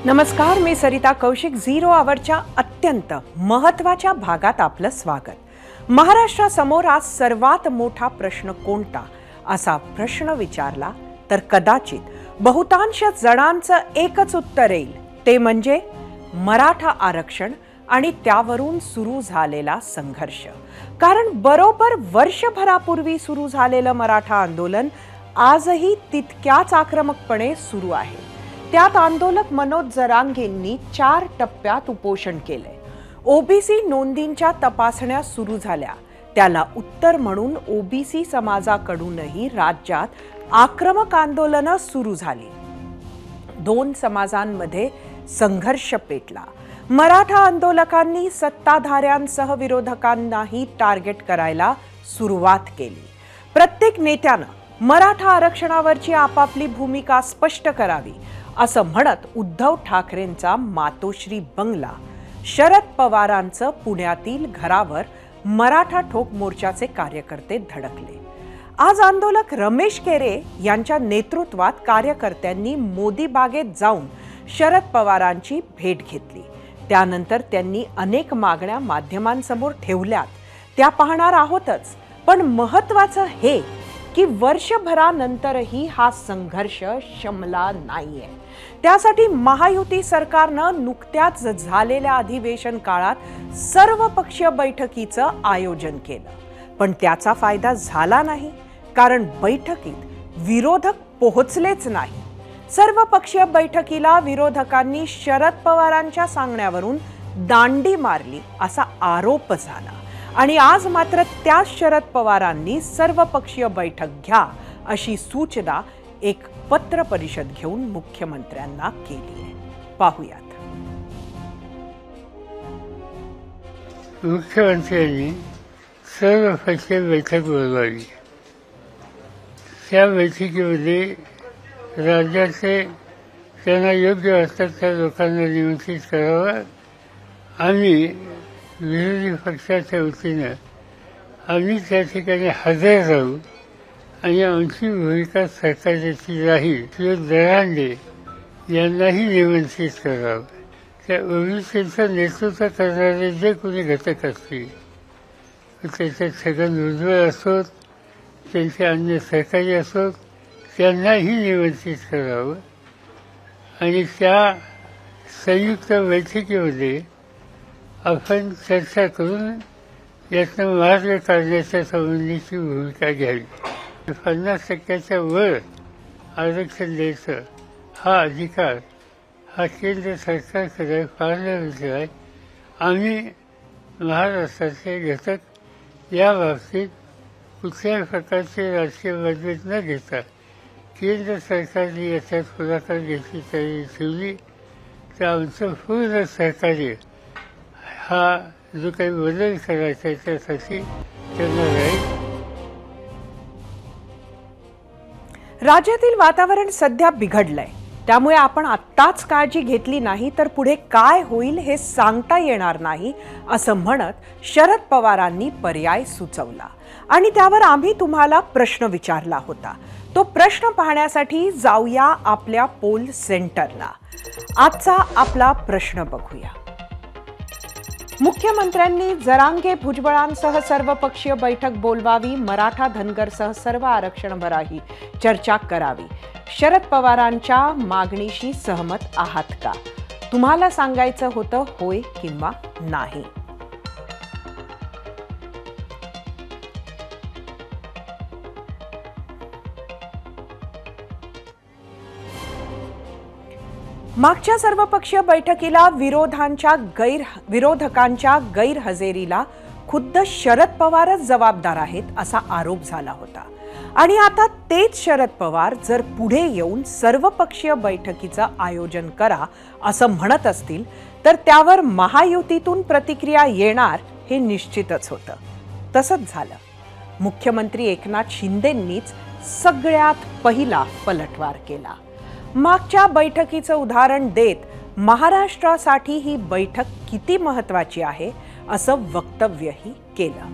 नमस्कार, मी सरिता कौशिक. झिरो आवरच्या अत्यंत महत्त्वाच्या भागात आपलं स्वागत. महाराष्ट्रासमोर आज सर्वात मोठा प्रश्न कोणता असा प्रश्न विचारला तर कदाचित बहुतांश जणांचं एकच उत्तर येईल, ते म्हणजे मराठा आरक्षण आणि त्यावरून सुरू झालेला संघर्ष. कारण बरोबर वर्षभरापूर्वी सुरू झालेलं मराठा आंदोलन आजही तितक्याच आक्रमकपणे सुरू आहे. त्यात आंदोलक मनोज जरांगेंनी 4 टप्प्यात उपोषण केले. ओबीसी नोंदींच्या तपासण्या सुरू झाल्या. त्याला उत्तर म्हणून ओबीसी समाजाकडूनही राज्यात आक्रमक आंदोलनं सुरू झाली. 2 समाजांमध्ये संघर्ष पेटला. मराठा आंदोलकांनी सत्ताधाऱ्यांसह विरोधकांनाही टार्गेट करायला सुरुवात केली. प्रत्येक नेत्यानं मराठा आरक्षणावरची आपापली भूमिका स्पष्ट करावी असं म्हणत उद्धव ठाकरेंचा मातोश्री बंगला, शरद पवारांचं पुण्यातील घरावर मराठा ठोक मोर्चाचे कार्यकर्ते धडकले. आज आंदोलक रमेश केरे यांच्या नेतृत्वात कार्यकर्त्यांनी मोदी बागेत जाऊन शरद पवारांची भेट घेतली. त्यानंतर त्यांनी अनेक मागण्या माध्यमांसमोर ठेवल्यात, त्या पाहणार आहोतच. पण महत्त्वाचं हे की वर्षभरानंतरही हा संघर्ष शमला नाहीये. त्यासाठी महायुती सरकारनं नुकत्याच झालेल्या अधिवेशन काळात सर्वपक्षीय बैठकीचं आयोजन केलं. पण त्याचा फायदा झाला नाही, कारण बैठकीत विरोधक पोहोचलेच नाही. सर्वपक्षीय बैठकीला विरोधकांनी शरद पवारांच्या सांगण्यावरून दांडी मारली असा आरोप झाला. आणि आज मात्र त्या शरद पवारांनी सर्वपक्षीय बैठक घ्या अशी सूचना एक पत्र परिषद घेऊन मुख्यमंत्र्यांना केली आहे. पाहूयात. मुख्यमंत्र्यांनी सर्वपक्षीय बैठक बोलवली. त्या बैठकीमध्ये राज्याचे त्यांना योग्य वाटतात त्या लोकांना निमंत्रित करावं आणि विरोधी पक्षाच्या वतीनं आम्ही त्या ठिकाणी हजर राहू आणि आमची भूमिका सरकारची राहील. श्री दरांडे यांनाही निमंत्रित करावं. त्या ओबीसीचं नेतृत्व करणारे जे कोणी घटक असतील, त्याच्यात छगन भुजबळ असोत, त्यांचे अन्य सहकारी असोत, त्यांनाही निमंत्रित करावं आणि त्या संयुक्त बैठकीमध्ये आपण चर्चा करून यातनं मार्ग काढण्याच्या संबंधीची भूमिका घ्यावी. 50% वर आरक्षण द्यायचं हा अधिकार हा केंद्र सरकारकडे पार्लमेंटला आहे. आम्ही महाराष्ट्राचे घटक या बाबतीत कुठल्याही प्रकारचे राजकीय मतभेद न घेता केंद्र सरकारने याच्यात पुढाकार घ्यायची तयारी ठेवली तर आमचं पूर्ण सहकार्य हा जो काही बदल करायचा आहे त्यासाठी त्यांना राहील. राज्यातील वातावरण सध्या बिघडलंय. त्यामुळे आपण आत्ताच काळजी घेतली नाही तर पुढे काय होईल हे सांगता येणार नाही असं म्हणत शरद पवारांनी पर्याय सुचवला. आणि त्यावर आम्ही तुम्हाला प्रश्न विचारला होता. तो प्रश्न पाहण्यासाठी जाऊया आपल्या पोल सेंटरला. आजचा आपला प्रश्न बघूया. मुख्यमंत्र्यांनी जरांगे भुजबळांसह सर्वपक्षीय बैठक बोलवावी, मराठा धनगरसह सर्व आरक्षणावरही चर्चा करावी. शरद पवारांच्या मागणीशी सहमत आहात का? तुम्हाला सांगायचं होतं होय किंवा नाही. मागच्या सर्वपक्षीय बैठकीला विरोधकांच्या गैरहजेरीला खुद्द शरद पवारच जबाबदार आहेत असा आरोप झाला होता. आणि आता तेच शरद पवार जर पुढे येऊन सर्वपक्षीय बैठकीचं आयोजन करा असं म्हणत असतील तर त्यावर महायुतीतून प्रतिक्रिया येणार हे निश्चितच होतं. तसंच झालं. मुख्यमंत्री एकनाथ शिंदेंनीच सगळ्यात पहिला पलटवार केला. मागच्या बैठकीचं उदाहरण देत महाराष्ट्रासाठी ही बैठक किती महत्त्वाची आहे असं वक्तव्यही केलं.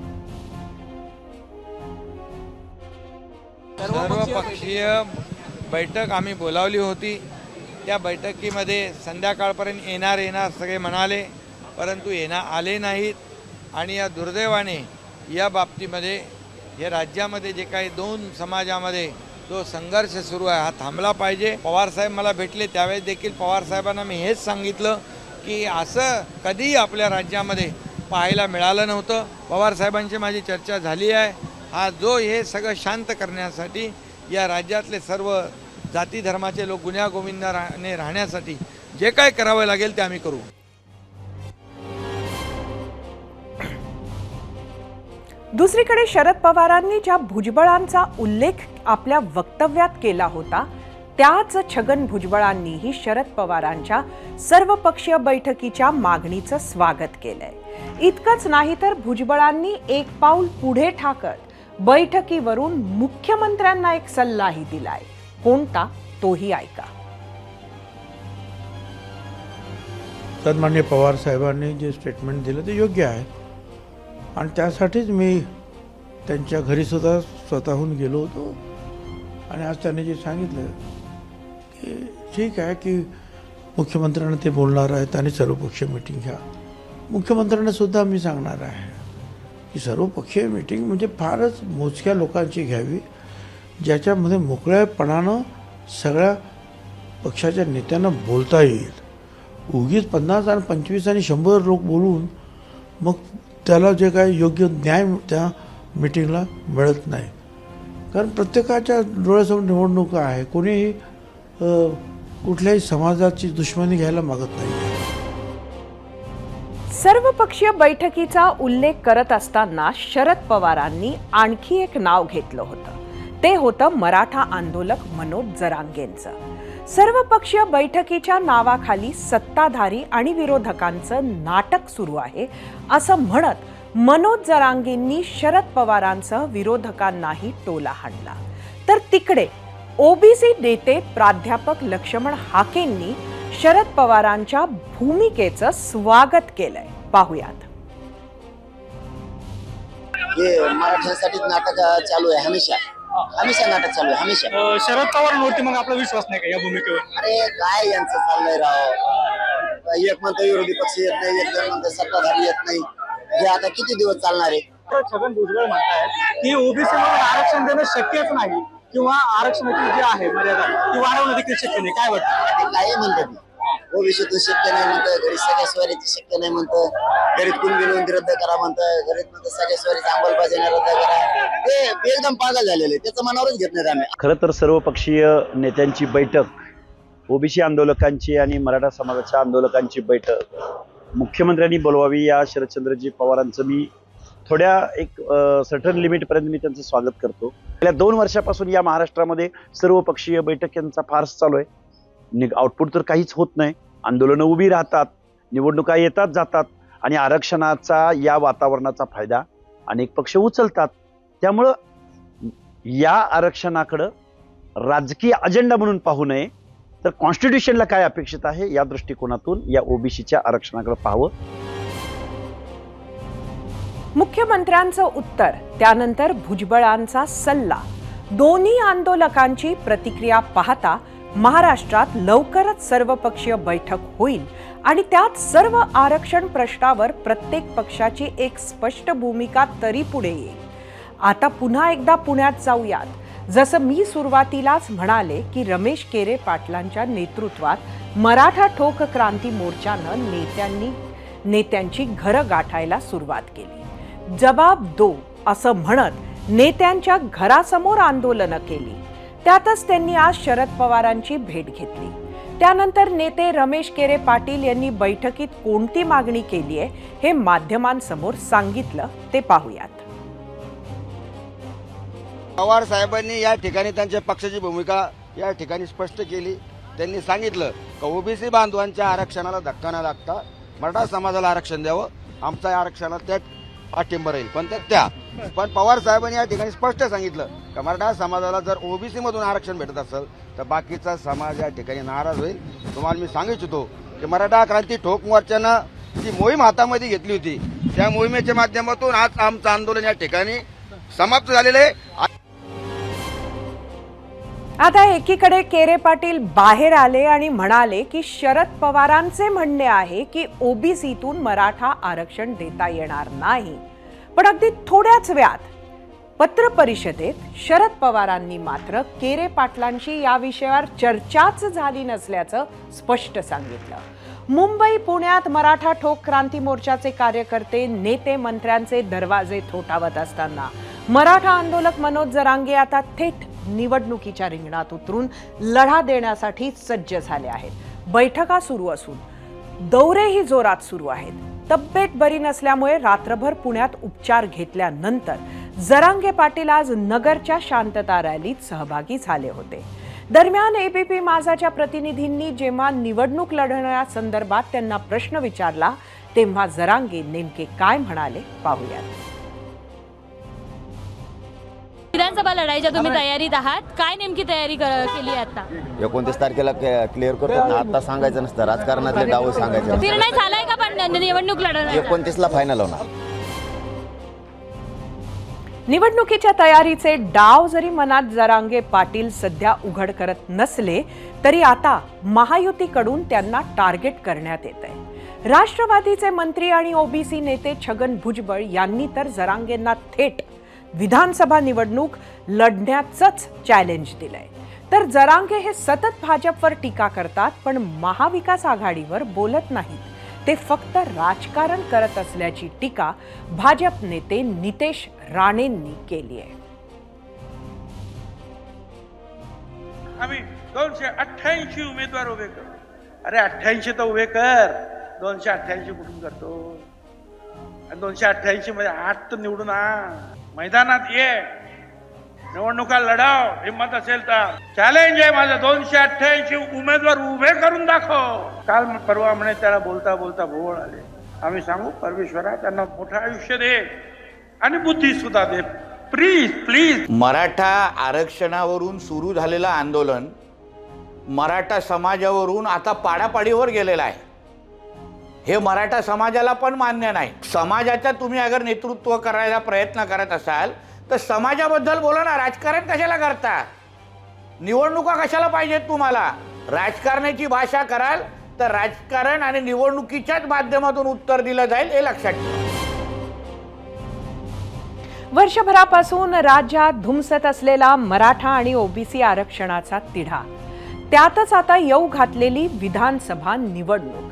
सर्वपक्षीय बैठक आम्ही बोलावली होती त्या बैठकीमध्ये संध्याकाळपर्यंत येणार सगळे म्हणाले, परंतु आले नाहीत। आणि या दुर्दैवाने या बाबतीमध्ये हे राज्यामध्ये जे काही दोन समाजामध्ये जो संघर्ष सुरू आहे हा थांबला पाहिजे। पवारसाहेब मला भेटले त्यावेळेस देखील पवारसाहेबांना मी हेच सांगितलं की असं कधीही आपल्या राज्यामध्ये पाहायला मिळालं नव्हतं। पवारसाहेबांची माझी चर्चा झाली आहे। हा जो हे सगळं शांत करण्यासाठी या राज्यातले सर्व जाती धर्माचे लोक गुण्यागोविंदाने राहण्यासाठी जे काय करावं लागेल ते आम्ही करू। दुसरीकडे शरद पवारांनी ज्या भुजबळांचा उल्लेख आपल्या वक्तव्यात केला होता त्याच छगन भुजबळांनीही शरद पवारांच्या सर्वपक्षीय बैठकीच्या मागणीचं स्वागत केलंय। इतकंच नाही तर भुजबळांनी एक पाऊल पुढे टाकत बैठकीवरून मुख्यमंत्र्यांना एक सल्लाही दिलाय। कोणता तोही ऐका। सन्माननीय पवार साहेबांनी जे स्टेटमेंट दिलं ते योग्य आहे आणि त्यासाठीच मी त्यांच्या घरी सुद्धा स्वतःहून गेलो होतो आणि आज त्यांनी जे सांगितलं की ठीक आहे की मुख्यमंत्र्यांना ते बोलणार आहेत आणि सर्वपक्षीय मीटिंग घ्या। मुख्यमंत्र्यांना सुद्धा मी सांगणार आहे की सर्वपक्षीय मीटिंग म्हणजे फारच मोजक्या लोकांची घ्यावी ज्याच्यामध्ये मोकळ्यापणानं सगळ्या पक्षाच्या नेत्यांना बोलता येईल। उगीच 50 आणि 25 आणि 100 लोक बोलून मग त्याला जे काही योग्य न्याय त्या मीटिंगला मिळत नाही, कारण प्रत्येकाच्या डोळ्यासमोर निवडणूक आहे। कोणीही कुठल्याही समाजाची दुश्मनी घ्यायला मागत नाही। सर्वपक्षीय बैठकीचा उल्लेख करत असताना शरद पवारांनी आणखी एक नाव घेतलं होतं, ते होतं मराठा आंदोलक मनोज जरांगेंचं। सर्वपक्षीय बैठकीच्या नावाखाली सत्ताधारी आणि विरोधकांचं नाटक सुरू आहे असं म्हणत मनोज जरांगेंनी शरद पवारांसह विरोधकांनाही टोला हाणला। तर तिकडे ओबीसी नेते प्राध्यापक लक्ष्मण हाकेंनी शरद पवारांच्या भूमिकेचं स्वागत केलंय। पाहूयात। हे मराठ्यांसाठी नाटक चालू आहे, हमेशा नाटक चालू आहे हमेशा। शरद पवारांवरती मग आपला विश्वास नाही का या भूमिकेवर? अरे काय यांचं चाललंय राव, एक म्हणतं विरोधी पक्ष येत नाही, एक म्हणतं सत्ताधारी येत नाही, हे आता किती दिवस चालणार आहे? छगन भुजबळ म्हणतायत की ओबीसी मध्ये आरक्षण देणं शक्यच नाही किंवा आरक्षणाची जी आहे मर्यादा ती वाढवणं देखील शक्य नाही, काय वाटतं? ते काय म्हणतात ओबीसीतून शक्य नाही म्हणतं, घरी सगळ्या स्वारीची शक्य नाही म्हणतं, घरीत कुणबी नोंदी रद्द करा म्हणतं, घरीत म्हणतं सगळ्या स्वारीची अंमलबजावणी रद्द करा। ते एकदम पागल झालेले, त्याचं मनावरच घेत नाहीत आम्ही। खरं तर सर्वपक्षीय नेत्यांची बैठक, ओबीसी आंदोलकांची आणि मराठा समाजाच्या आंदोलकांची बैठक मुख्यमंत्र्यांनी बोलवावी या शरदचंद्रजी पवारांचं मी थोड्या एक सर्टन लिमिटपर्यंत मी त्यांचं स्वागत करतो। गेल्या 2 वर्षापासून या महाराष्ट्रामध्ये सर्वपक्षीय बैठकांचा फार्स चालू आहे। आउटपुट तर काहीच होत नाही, आंदोलनं उभी राहतात, निवडणुका येतात जातात आणि आरक्षणाचा या वातावरणाचा फायदा अनेक पक्ष उचलतात। त्यामुळं या आरक्षणाकडं राजकीय अजेंडा म्हणून पाहू नये, तर कॉन्स्टिट्यूशनला काय अपेक्षित आहे या दृष्टिकोनातून या ओबीसीच्या आरक्षणाकडे पाहावं। मुख्यमंत्र्यांचं उत्तर, त्यानंतर भुजबळांचा सल्ला, दोन्ही आंदोलकांची प्रतिक्रिया पाहता महाराष्ट्रात लवकरच सर्वपक्षीय बैठक होईल आणि त्यात सर्व आरक्षण प्रश्नावर प्रत्येक पक्षाची एक स्पष्ट भूमिका तरी पुढे येईल। आता पुन्हा एकदा पुण्यात जाऊयात। जसं मी सुरुवातीलाच म्हणाले की रमेश केरे पाटलांच्या नेतृत्वात मराठा ठोक क्रांती मोर्चानं नेत्यांची घरं गाठायला सुरुवात केली। जबाब दो असं म्हणत नेत्यांच्या घरासमोर आंदोलनं केली। त्यातच त्यांनी आज शरद पवारांची भेट घेतली। त्यानंतर नेते रमेश केरे पाटील यांनी बैठकीत कोणती मागणी केली आहे हे माध्यमांसमोर सांगितलं, ते पाहूयात। पवार साहेबांनी या ठिकाणी त्यांच्या पक्षाची भूमिका या ठिकाणी स्पष्ट केली। त्यांनी सांगितलं की ओबीसी बांधवांच्या आरक्षणाला धक्का न लागता मराठा समाजाला आरक्षण द्यावं, आमच्या आरक्षणाला त्यात पाठिंबा राहील। पण पवार साहेबांनी या ठिकाणी स्पष्ट सांगितलं की मराठा समाजाला जर ओबीसी मधून आरक्षण भेटत असेल तर बाकीचा समाज या ठिकाणी नाराज होईल। तुम्हाला मी सांगू इच्छितो की मराठा क्रांती ठोक मोर्चानं जी मोहीम हातामध्ये घेतली होती त्या मोहिमेच्या माध्यमातून आज आमचं आंदोलन या ठिकाणी समाप्त झालेलं आहे। आता एकीकडे केरे पाटील बाहेर आले आणि म्हणाले की शरद पवारांचे म्हणणे आहे की ओबीसीतून मराठा आरक्षण देता येणार नाही. पण अगदी थोड्याच वेळात पत्र परिषदेत शरद पवारांनी मात्र केरे पाटलांशी या विषयावर चर्चाच झाली नसल्याचं स्पष्ट सांगितलं. मुंबई पुण्यात मराठा ठोक क्रांती मोर्चाचे कार्यकर्ते नेते मंत्र्यांचे दरवाजे ठोठावत असताना मराठा आंदोलक मनोज जरांगे आता थेट निवडणुकीच्या रिंगणात उतरून लढा देण्यासाठी सज्ज झाले आहेत. बैठका सुरू असून दौरेही जोरात सुरू आहेत. तब्येत बरी नसल्यामुळे रात्रभर पुण्यात उपचार घेतल्यानंतर जरांगे पाटील आज नगरच्या शांतता रॅलीत सहभागी झाले होते. दरम्यान एबीपी माझाच्या प्रतिनिधींनी जेव्हा निवडणूक लढवण्यासंदर्भात त्यांना प्रश्न विचारला तेव्हा जरांगे नेमके काय म्हणाले पाहूयात. विधानसभा लढाईच्या तुम्ही तयारीत आहात, काय नेमकी तयारी केली आता? 29 तारखेला क्लिअर करतात ना, आता सांगायचं नसतं, राजकारणातले डाव सांगायचे. निर्णय झालाय का पण निवडणूक लढवण्याचा? 29ला फायनल होणार. निवडणुकीच्या तयारीचे डाव जरी मनात जरांगे पाटील सध्या उघड करत नसले तरी आता महायुतीकडून त्यांना टार्गेट करण्यात येत आहे. राष्ट्रवादीचे मंत्री आणि ओबीसी नेते छगन भुजबळ यांनी तर जरांगेंना थेट विधानसभा निवडणूक लढण्याचंच चॅलेंज दिलंय. तर जरांगे हे सतत भाजपवर टीका करतात पण महाविकास आघाडीवर बोलत नाहीत. ते फक्त राजकारण करत असल्याची टीका भाजप नेते नितेश राणेंनी केली आहे. आम्ही 288 उमेदवार उभे करू. अरे 88 तर उभे कर, 288 कुठून करतो? 288 मध्ये 8 तर निवडून आण, मैदानात ये, निवडणुका लढाव, हिंमत असेल तर. चॅलेंज आहे माझं, 288 उमेदवार उभे करून दाखव. काल परवा म्हणे त्याला बोलता बोलता भोवळ आले. आम्ही सांगू परमेश्वरा त्यांना मोठं आयुष्य दे आणि बुद्धी सुद्धा दे, प्लीज प्लीज. मराठा आरक्षणावरून सुरू झालेलं आंदोलन मराठा समाजावरून आता पाडापाडीवर गेलेलं आहे. हे मराठा समाजाला पण मान्य नाही. समाजाचा तुम्ही अगर नेतृत्व करायला प्रयत्न करत असाल तर समाजाबद्दल बोला ना, राजकारण कशाला करता? निवडणुका कशाला पाहिजेत तुम्हाला? राजकारणाची भाषा कराल तर राजकारण आणि निवडणुकीच्याच माध्यमातून उत्तर दिलं जाईल, हे लक्षात ठेवा. वर्षभरापासून राज्यात धुमसत असलेला मराठा आणि ओबीसी आरक्षणाचा तिढा, त्यातच आता येऊ घातलेली विधानसभा निवडणूक.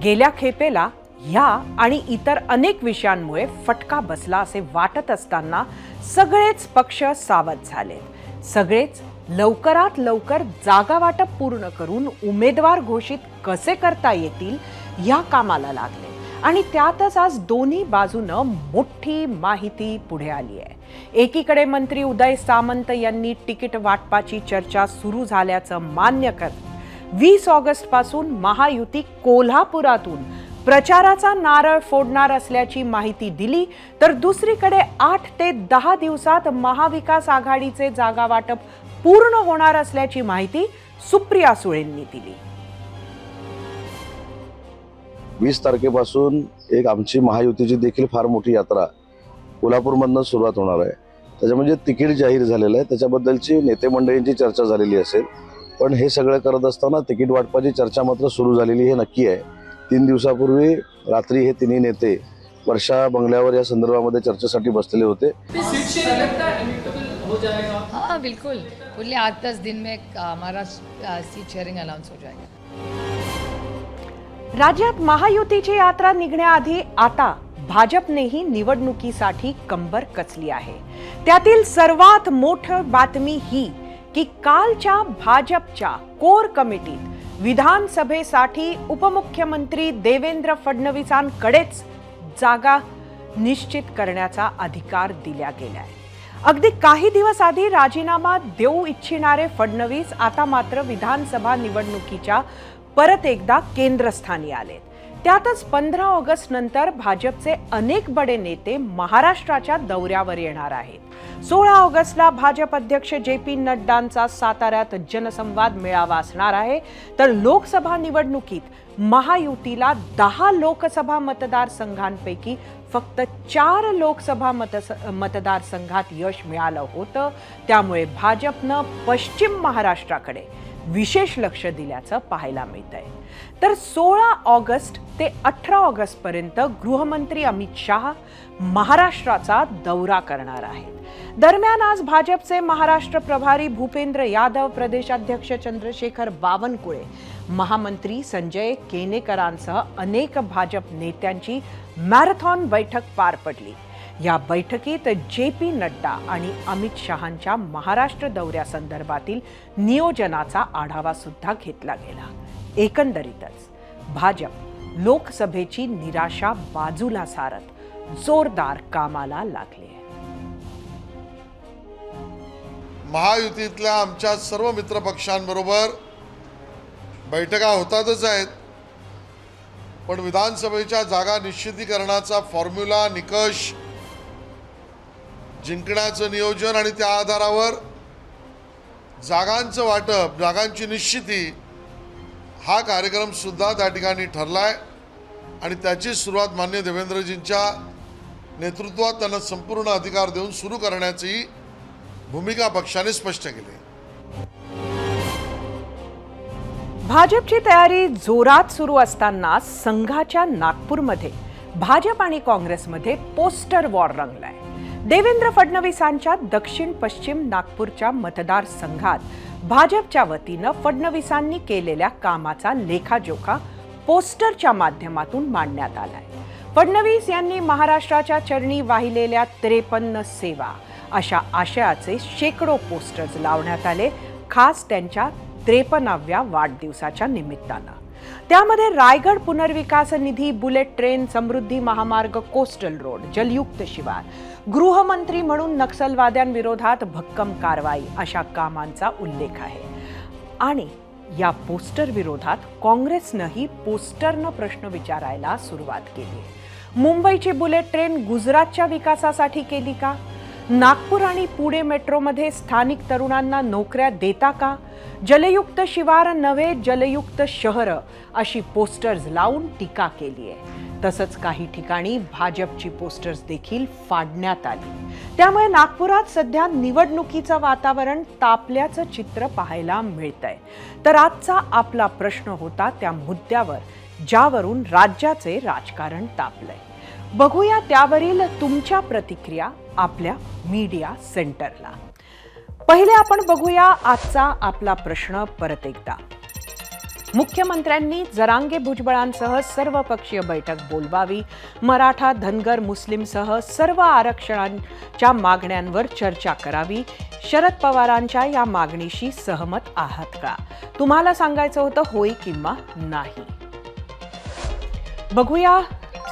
गेल्या खेपेला ह्या आणि इतर अनेक विषयांमुळे फटका बसला असे वाटत असताना सगळेच पक्ष सावध झाले. सगळेच लवकरात लवकर जागा वाटप पूर्ण करून उमेदवार घोषित कसे करता येतील या कामाला लागले. आणि त्यातच आज दोन्ही बाजूनं मोठी माहिती पुढे आली आहे. एकीकडे मंत्री उदय सामंत यांनी तिकीट वाटपाची चर्चा सुरू झाल्याचं मान्य करत 20 ऑगस्ट पासून महायुती कोल्हापुरातून प्रचाराचा नारळ फोडणार असल्याची माहिती दिली. तर दुसरीकडे 8 ते 10 दिवसात महाविकास आघाडीचे जागा वाटप पूर्ण होणार असल्याची माहिती सुप्रिया सुळेंनी दिली. 20 तारखेपासून एक आमची महायुतीची देखील फार मोठी यात्रा कोल्हापूरमधून सुरुवात होणार आहे. त्याच्यामध्ये तिकीट जाहीर झालेलं आहे, त्याच्याबद्दलची नेते मंडळींची चर्चा झालेली असेल. पण हे सगळं करत असताना तिकीट वाटपाची चर्चा मात्र सुरू झालेली हे नक्की आहे. 3 दिवसापूर्वी रात्री हे तिन्ही नेते वर्षा बंगल्यावर या संदर्भामध्ये चर्चेसाठी बसलेले होते. हाँ बिल्कुल, बोले 8-10 दिन में हमारा सीट शेयरिंग अनाउंस हो जाएगा. राज्यात महायुतीची यात्रा निघण्याआधी आता भाजपनेही निवडणुकीसाठी कंबर कचली आहे. त्यातील सर्वात मोठी बातमी ही की कालच्या भाजपच्या कोर कमिटीत विधानसभेसाठी उपमुख्यमंत्री देवेंद्र फडणवीसांकडेच जागा निश्चित करण्याचा अधिकार दिला गेलाय. अगदी काही दिवस आधी राजीनामा देऊ इच्छिणारे फडणवीस आता मात्र विधानसभा निवडणुकीच्या परत एकदा केंद्रस्थानी आलेत. त्यातच 15 ऑगस्ट नंतर भाजपचे अनेक बडे नेते महाराष्ट्राच्या दौऱ्यावर येणार आहेत. 16 ऑगस्टला भाजप अध्यक्ष JP नड्डांचा साताऱ्यात जनसंवाद मेळावा असणार आहे. तर लोकसभा निवडणुकीत महायुतीला 10 लोकसभा मतदारसंघांपैकी फक्त 4 लोकसभा मतदारसंघात यश मिळालं होतं. त्यामुळे भाजपनं पश्चिम महाराष्ट्राकडे विशेष लक्ष दिल्याचं पाहायला मिळतंय. तर 16 ऑगस्ट ते 18 ऑगस्ट पर्यंत गृहमंत्री अमित शहा महाराष्ट्राचा दौरा करणार आहेत. दरम्यान आज भाजपचे महाराष्ट्र प्रभारी भूपेंद्र यादव, प्रदेशाध्यक्ष चंद्रशेखर बावनकुळे, महामंत्री संजय केनेकरांसह अनेक भाजप नेत्यांची मॅरेथॉन बैठक पार पडली. या बैठकीत JP नड्डा आणि अमित शहांच्या महाराष्ट्र दौऱ्यासंदर्भातील नियोजनाचा आढावा सुद्धा घेतला गेला. एकंदरीतच भाजप लोकसभेची निराशा बाजूला सारत जोरदार कामाला लागले. महायुतीतल्या आमच्या सर्व मित्रपक्षांबरोबर बैठका होतातच आहेत, पण विधानसभेच्या जागा निश्चितीकरणाचा फॉर्म्युला, निकष, जिंकण्याचं नियोजन आणि त्या आधारावर जागांचं वाटप, जागांची निश्चिती हा कार्यक्रम सुद्धा त्या ठिकाणी ठरलाय आणि त्याची सुरुवात माननीय देवेंद्रजींच्या नेतृत्वात त्यांना संपूर्ण अधिकार देऊन सुरू करण्याची भूमिका पक्षाने स्पष्ट केली. भाजपची तयारी जोरात सुरू असताना संघाच्या नागपूरमध्ये भाजप आणि काँग्रेसमध्ये पोस्टर वॉर रंगलाय. देवेंद्र फडणवीसांच्या दक्षिण पश्चिम नागपूरच्या मतदारसंघात भाजपच्या वतीनं फडणवीसांनी केलेल्या कामाचा लेखाजोखा पोस्टरच्या माध्यमातून मांडण्यात आलाय. फडणवीस यांनी महाराष्ट्राच्या चरणी वाहिलेल्या 53 सेवा अशा आशयाचे शेकडो पोस्टर्स लावण्यात आले, खास त्यांच्या 53व्या वाढदिवसाच्या निमित्तानं. त्यामध्ये रायगड पुनर्विकास निधी, बुलेट ट्रेन, समृद्धी महामार्ग, कोस्टल रोड, जलयुक्त शिवार, गृहमंत्री म्हणून नक्षलवाद्यांविरोधात भक्कम कारवाई अशा कामांचा उल्लेख आहे. आणि या पोस्टर विरोधात काँग्रेसनंही पोस्टरनं प्रश्न विचारायला सुरुवात केली. मुंबईची बुलेट ट्रेन गुजरातच्या विकासासाठी केली का? नागपूर आणि पुणे मेट्रोमध्ये स्थानिक तरुणांना नोकऱ्या देता का? जलयुक्त शिवार नव्हे, जलयुक्त शहर अशी पोस्टर्स लावून टीका केली आहे. तसंच काही ठिकाणी भाजपची पोस्टर्स देखील फाडण्यात आली. त्यामुळे नागपुरात सध्या निवडणुकीचं वातावरण तापल्याचं चित्र पाहायला मिळतंय. तर आजचा आपला प्रश्न होता त्या मुद्द्यावर ज्यावरून राज्याचे राजकारण तापलंय. बघूया त्यावरील तुमच्या प्रतिक्रिया आपल्या मीडिया सेंटरला. पहिले आपण बघूया आजचा आपला प्रश्न परत एकदा. मुख्यमंत्र्यांनी जरांगे भुजबळांसह सर्वपक्षीय बैठक बोलवावी. मराठा, धनगर, मुस्लिमसह सर्व आरक्षणांच्या मागण्यांवर चर्चा करावी. शरद पवारांच्या या मागणीशी सहमत आहात का? तुम्हाला सांगायचं होतं होय किंवा नाही. बघूया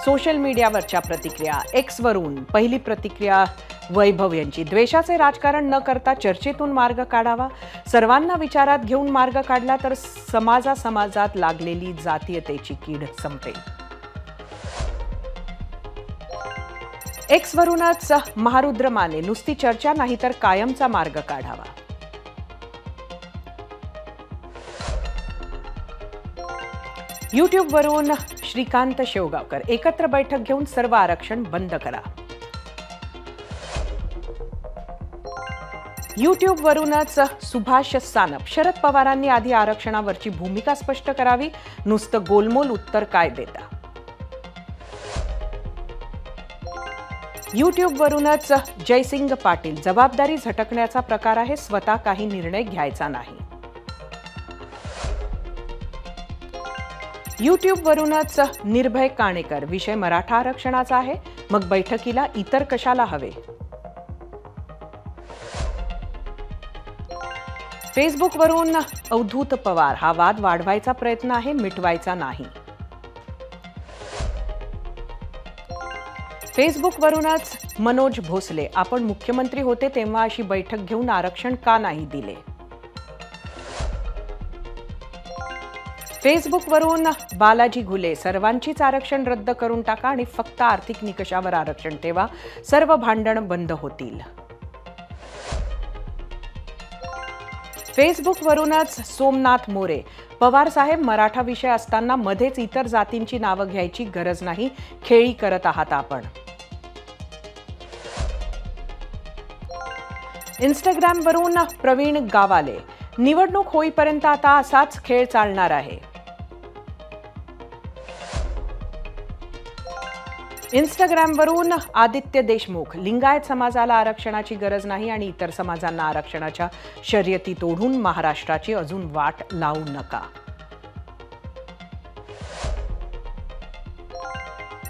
सोशल मीडियावरच्या प्रतिक्रिया. एक्सवरून पहिली प्रतिक्रिया वैभव यांची. द्वेषाचे राजकारण न करता चर्चेतून मार्ग काढावा. सर्वांना विचारात घेऊन मार्ग काढला तर समाजात लागलेली जातीयतेची कीड संपेल. एक्सवरूनच महारुद्र माने. नुसती चर्चा नाही तर कायमचा मार्ग काढावा. यूट्यूबवरून श्रीकांत शेवगावकर. एकत्र बैठक घेऊन सर्व आरक्षण बंद करा. यूट्यूबवरूनच सुभाष सानप. शरद पवारांनी आधी आरक्षणावरची भूमिका स्पष्ट करावी, नुसतं गोलमोल उत्तर काय देता. यूट्यूबवरूनच जयसिंग पाटील. जबाबदारी झटकण्याचा प्रकार आहे, स्वतः काही निर्णय घ्यायचा नाही. यूट्यूबवरूनच निर्भय काणेकर. विषय मराठा आरक्षणाचा आहे, मग बैठकीला इतर कशाला हवे. फेसबुकवरून अवधूत पवार. हा वाद वाढवायचा प्रयत्न आहे, मिटवायचा नाही. फेसबुकवरूनच मनोज भोसले. आपण मुख्यमंत्री होते तेव्हा अशी बैठक घेऊन आरक्षण का नाही दिले. फेसबुकवरून बालाजी घुले. सर्वांचीच आरक्षण रद्द करून टाका आणि फक्त आर्थिक निकषावर आरक्षण ठेवा, सर्व भांडण बंद होतील. फेसबुकवरूनच सोमनाथ मोरे. पवार साहेब, मराठा विषय असताना मध्येच इतर जातींची नावं घ्यायची गरज नाही, खेळी करत आहात आपण. इंस्टाग्रामवरून प्रवीण गावाले, निवडणूक होईपर्यंत आता असाच खेळ चालणार आहे. इंस्टाग्रामवरून आदित्य देशमुख, लिंगायत समाजाला आरक्षणाची गरज नाही आणि इतर समाजांना आरक्षणाच्या शर्यती तोडून महाराष्ट्राची अजून वाट लावू नका.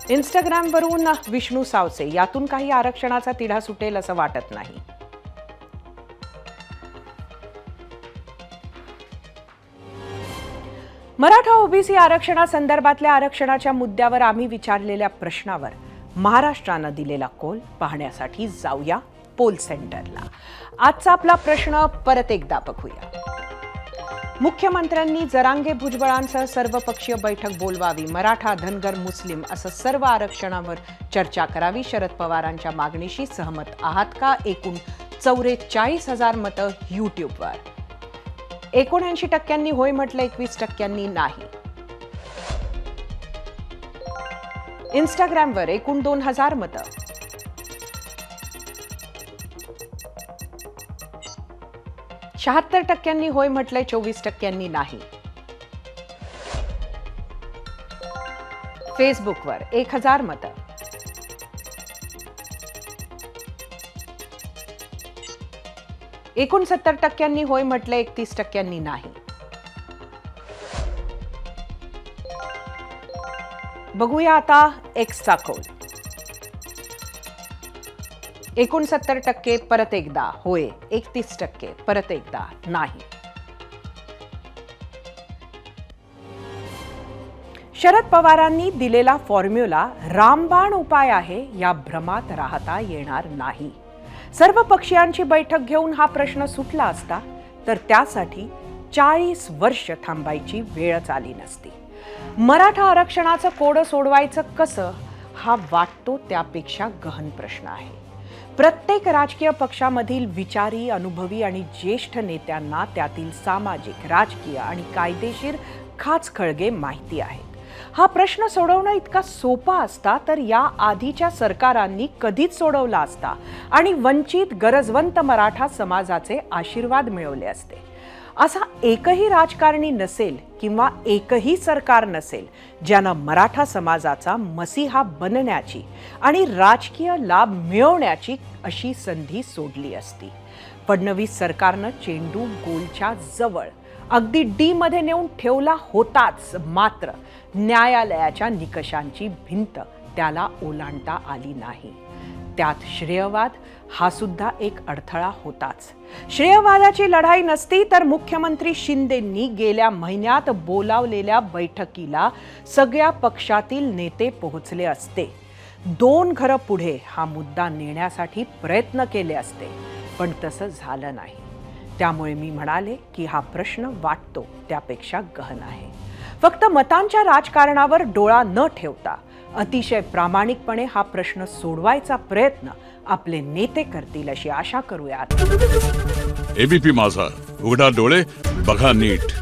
इंस्टाग्रामवरून विष्णू सावसे, यातून काही आरक्षणाचा तिढा सुटेल असं वाटत नाही. मराठा ओबीसी आरक्षणासंदर्भातल्या आरक्षणाच्या मुद्द्यावर आम्ही विचारलेल्या प्रश्नावर महाराष्ट्रानं दिलेला कौल पाहण्यासाठी जाऊया पोल सेंटरला. आजचा आपला प्रश्न परत एकदा बघूया. मुख्यमंत्र्यांनी जरांगे भुजबळांसह सर्वपक्षीय बैठक बोलवावी, मराठा, धनगर, मुस्लिम असं सर्व आरक्षणावर चर्चा करावी. शरद पवारांच्या मागणीशी सहमत आहात का? एकूण 44,000 मतं युट्यूबवर. 79% होय म्हटलं, 21% नाही. इंस्टाग्रामवर एकूण 2,000 मतं. %76 होय म्हटलंय, 24% नाही. फेसबुकवर 1,000 मतं. एकूण 70% होय म्हटलंय, 31% नाही. बघूया आता एक्सचा कौल. एकूण 70% परत एकदा होय, 31% परत एकदा नाही. शरद पवारांनी दिलेला फॉर्म्युला रामबाण उपाय आहे या भ्रमात राहता येणार नाही. सर्व पक्षीयांची बैठक घेऊन हा प्रश्न सुटला असता तर त्यासाठी 40 वर्ष थांबायची वेळच आली नसती. मराठा आरक्षणाचं कोडं सोडवायचं कसं, हा वाटतो त्यापेक्षा गहन प्रश्न आहे. प्रत्येक राजकीय पक्षामधील विचारी, अनुभवी आणि ज्येष्ठ नेत्यांना त्यातील सामाजिक, राजकीय आणि कायदेशीर खाचखळगे माहिती आहेत. हा प्रश्न सोडवणं इतका सोपा असता तर या आधीच्या सरकारांनी कधीच सोडवला असता आणि वंचित, गरजवंत मराठा समाजाचे आशीर्वाद मिळवले असते. असा एकही राजकारणी नसेल किंवा एकही सरकार नसेल ज्यानं मराठा समाजाचा मसीहा बनण्याची आणि राजकीय लाभ मिळवण्याची अशी संधी सोडली असती. फडणवीस सरकारनं चेंडू गोलच्या जवळ अगदी डी मध्ये नेऊन ठेवला होताच, मात्र न्यायालयाच्या निकषांची भिंत त्याला ओलांडता आली नाही. त्यात श्रेयवाद हा सुद्धा एक अडथळा होताच. श्रेयवादाची लढाई नसती तर मुख्यमंत्री शिंदेंनी गेल्या महिन्यात बोलावलेल्या बैठकीला सगळ्या पक्षातील नेते पोहोचले असते. 2 घरं पुढे हा मुद्दा नेण्यासाठी प्रयत्न केले असते, पण तसं झालं नाही. त्यामुळे मी म्हणाले की हा प्रश्न वाटतो त्यापेक्षा गहन आहे. फक्त मतांच्या राजकारणावर डोळा न ठेवता अतिशय प्रामाणिकपणे हा प्रश्न सोडवायचा प्रयत्न आपले नेते करतील अशी आशा करूयात. एबीपी माझा, उघडा डोळे बघा नीट.